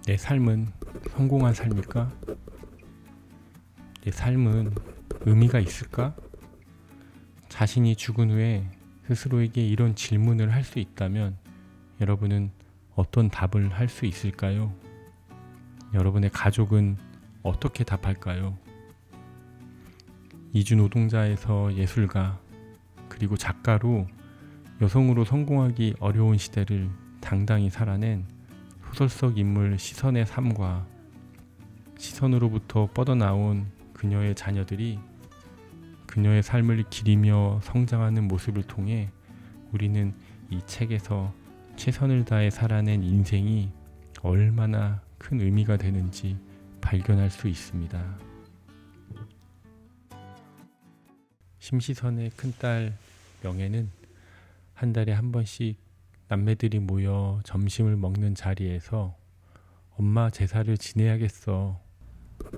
내 삶은 성공한 삶일까? 내 삶은 의미가 있을까? 자신이 죽은 후에 스스로에게 이런 질문을 할 수 있다면 여러분은 어떤 답을 할 수 있을까요? 여러분의 가족은 어떻게 답할까요? 이주 노동자에서 예술가 그리고 작가로 여성으로 성공하기 어려운 시대를 당당히 살아낸 소설 속 인물 시선의 삶과 시선으로부터 뻗어나온 그녀의 자녀들이 그녀의 삶을 기리며 성장하는 모습을 통해 우리는 이 책에서 최선을 다해 살아낸 인생이 얼마나 큰 의미가 되는지 발견할 수 있습니다. 심시선의 큰딸 명예는 한 달에 한 번씩 남매들이 모여 점심을 먹는 자리에서 엄마 제사를 지내야겠어.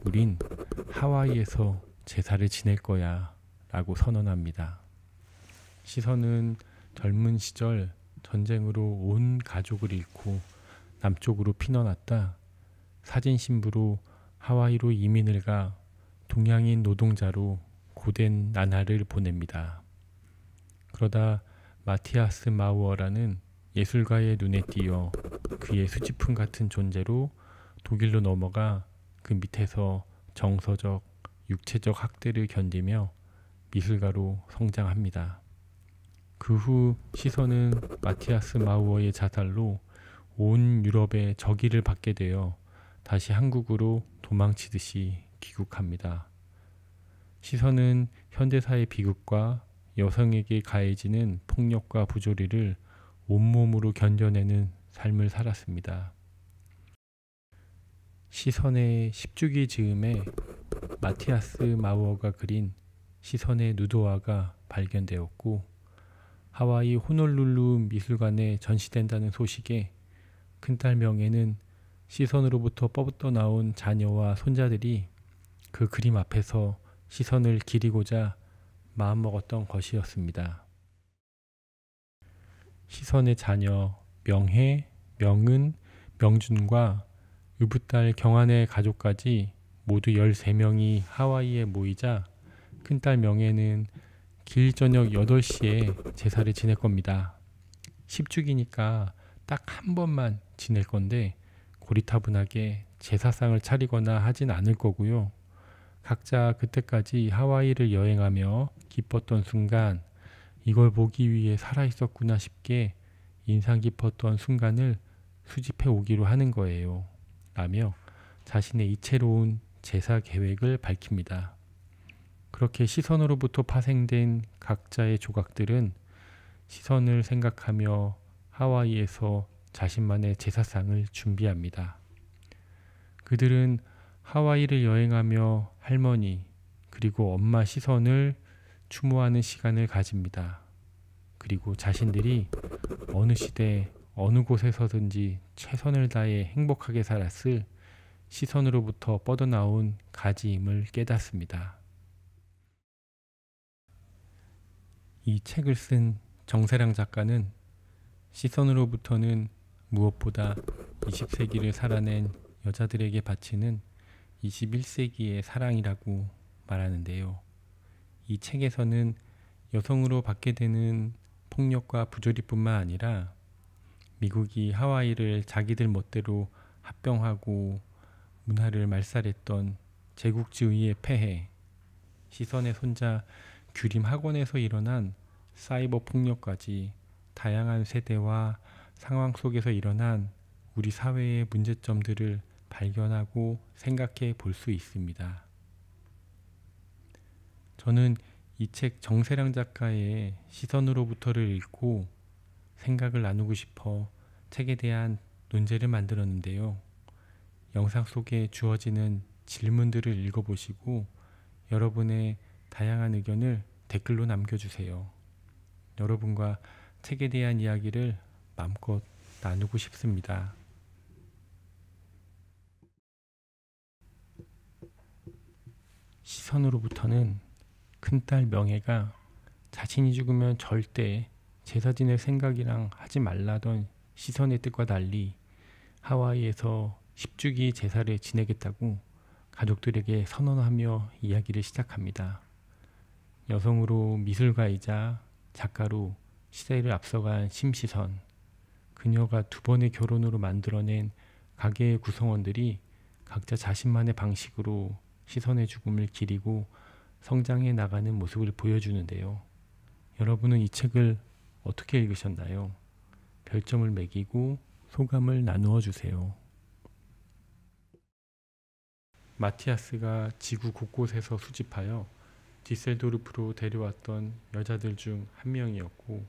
우린 하와이에서 제사를 지낼 거야 라고 선언합니다. 시선은 젊은 시절 전쟁으로 온 가족을 잃고 남쪽으로 피난왔다 사진 신부로 하와이로 이민을 가 동양인 노동자로 고된 나날을 보냅니다. 그러다 마티아스 마우어라는 예술가의 눈에 띄어 그의 수지품 같은 존재로 독일로 넘어가 그 밑에서 정서적, 육체적 학대를 견디며 미술가로 성장합니다. 그 후 시선은 마티아스 마우어의 자살로 온 유럽의 적의를 받게 되어 다시 한국으로 도망치듯이 귀국합니다. 시선은 현대사의 비극과 여성에게 가해지는 폭력과 부조리를 온몸으로 견뎌내는 삶을 살았습니다. 시선의 10주기 즈음에 마티아스 마우어가 그린 시선의 누드화가 발견되었고 하와이 호놀룰루 미술관에 전시된다는 소식에 큰딸 명예는 시선으로부터 뻗어나온 자녀와 손자들이 그 그림 앞에서 시선을 기리고자 마음먹었던 것이었습니다. 시선의 자녀 명혜, 명은, 명준과 의붓딸 경환의 가족까지 모두 13명이 하와이에 모이자 큰딸 명혜는 길 저녁 8시에 제사를 지낼 겁니다. 10주기니까 딱 한 번만 지낼 건데 고리타분하게 제사상을 차리거나 하진 않을 거고요. 각자 그때까지 하와이를 여행하며 기뻤던 순간 이걸 보기 위해 살아있었구나 싶게 인상 깊었던 순간을 수집해 오기로 하는 거예요. 라며 자신의 이채로운 제사 계획을 밝힙니다. 그렇게 시선으로부터 파생된 각자의 조각들은 시선을 생각하며 하와이에서 자신만의 제사상을 준비합니다. 그들은 하와이를 여행하며 할머니 그리고 엄마 시선을 추모하는 시간을 가집니다. 그리고 자신들이 어느 시대 어느 곳에서든지 최선을 다해 행복하게 살았을 시선으로부터 뻗어나온 가지임을 깨닫습니다. 이 책을 쓴 정세랑 작가는 시선으로부터는 무엇보다 20세기를 살아낸 여자들에게 바치는 21세기의 사랑이라고 말하는데요. 이 책에서는 여성으로 받게 되는 폭력과 부조리뿐만 아니라 미국이 하와이를 자기들 멋대로 합병하고 문화를 말살했던 제국주의의 폐해, 시선의 손자 규림 학원에서 일어난 사이버 폭력까지 다양한 세대와 상황 속에서 일어난 우리 사회의 문제점들을 발견하고 생각해 볼 수 있습니다. 저는 이 책 정세랑 작가의 시선으로부터를 읽고 생각을 나누고 싶어 책에 대한 논제를 만들었는데요. 영상 속에 주어지는 질문들을 읽어보시고 여러분의 다양한 의견을 댓글로 남겨주세요. 여러분과 책에 대한 이야기를 마음껏 나누고 싶습니다. 시선으로부터는 큰딸 명예가 자신이 죽으면 절대 제사 지낼 생각이랑 하지 말라던 시선의 뜻과 달리 하와이에서 10주기 제사를 지내겠다고 가족들에게 선언하며 이야기를 시작합니다. 여성으로 미술가이자 작가로 시대를 앞서간 심시선, 그녀가 두 번의 결혼으로 만들어낸 가게의 구성원들이 각자 자신만의 방식으로 시선의 죽음을 기리고 성장해 나가는 모습을 보여주는데요. 여러분은 이 책을 어떻게 읽으셨나요? 별점을 매기고 소감을 나누어 주세요. 마티아스가 지구 곳곳에서 수집하여 디셀도르프로 데려왔던 여자들 중 한 명이었고,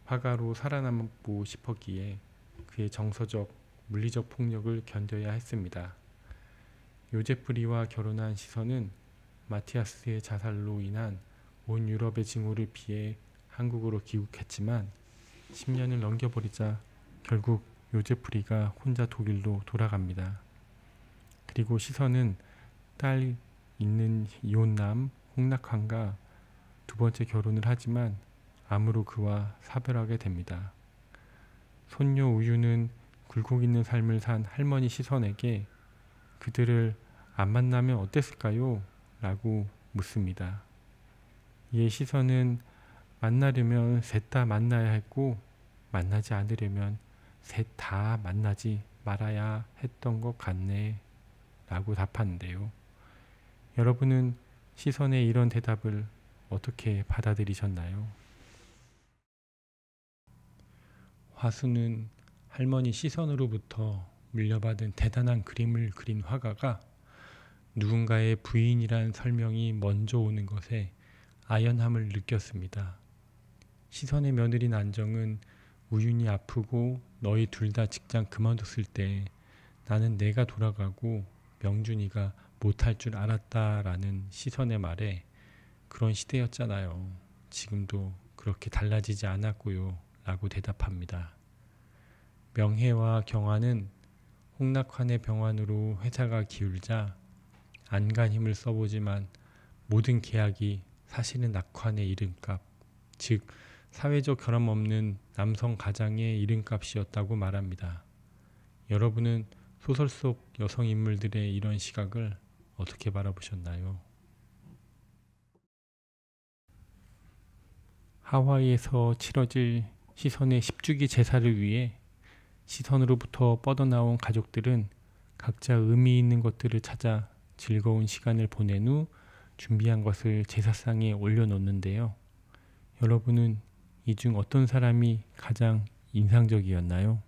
화가로 살아남고 싶었기에 그의 정서적, 물리적 폭력을 견뎌야 했습니다. 요제프리와 결혼한 시선은 마티아스의 자살로 인한 온 유럽의 징후를 피해 한국으로 귀국했지만 10년을 넘겨버리자 결국 요제프리가 혼자 독일로 돌아갑니다. 그리고 시선은 딸 있는 이혼남 홍낙환과 두 번째 결혼을 하지만 암으로 그와 사별하게 됩니다. 손녀 우유는 굴곡 있는 삶을 산 할머니 시선에게 그들을 안 만나면 어땠을까요? 라고 묻습니다. 이에 시선은 만나려면 셋 다 만나야 했고 만나지 않으려면 셋 다 만나지 말아야 했던 것 같네 라고 답하는데요. 여러분은 시선의 이런 대답을 어떻게 받아들이셨나요? 화수는 할머니 시선으로부터 물려받은 대단한 그림을 그린 화가가 누군가의 부인이란 설명이 먼저 오는 것에 아연함을 느꼈습니다. 시선의 며느린 안정은 우윤이 아프고 너희 둘 다 직장 그만뒀을 때 나는 내가 돌아가고 명준이가 못할 줄 알았다라는 시선의 말에 그런 시대였잖아요. 지금도 그렇게 달라지지 않았고요. 라고 대답합니다. 명혜와 경화는 홍낙환의 병환으로 회사가 기울자 안간 힘을 써보지만 모든 계약이 사실은 낙환의 이름값, 즉 사회적 결함 없는 남성 가장의 이름값이었다고 말합니다. 여러분은 소설 속 여성 인물들의 이런 시각을 어떻게 바라보셨나요? 하와이에서 치러질 시선의 10주기 제사를 위해 시선으로부터 뻗어나온 가족들은 각자 의미 있는 것들을 찾아 즐거운 시간을 보낸 후 준비한 것을 제사상에 올려놓는데요. 여러분은 이 중 어떤 사람이 가장 인상적이었나요?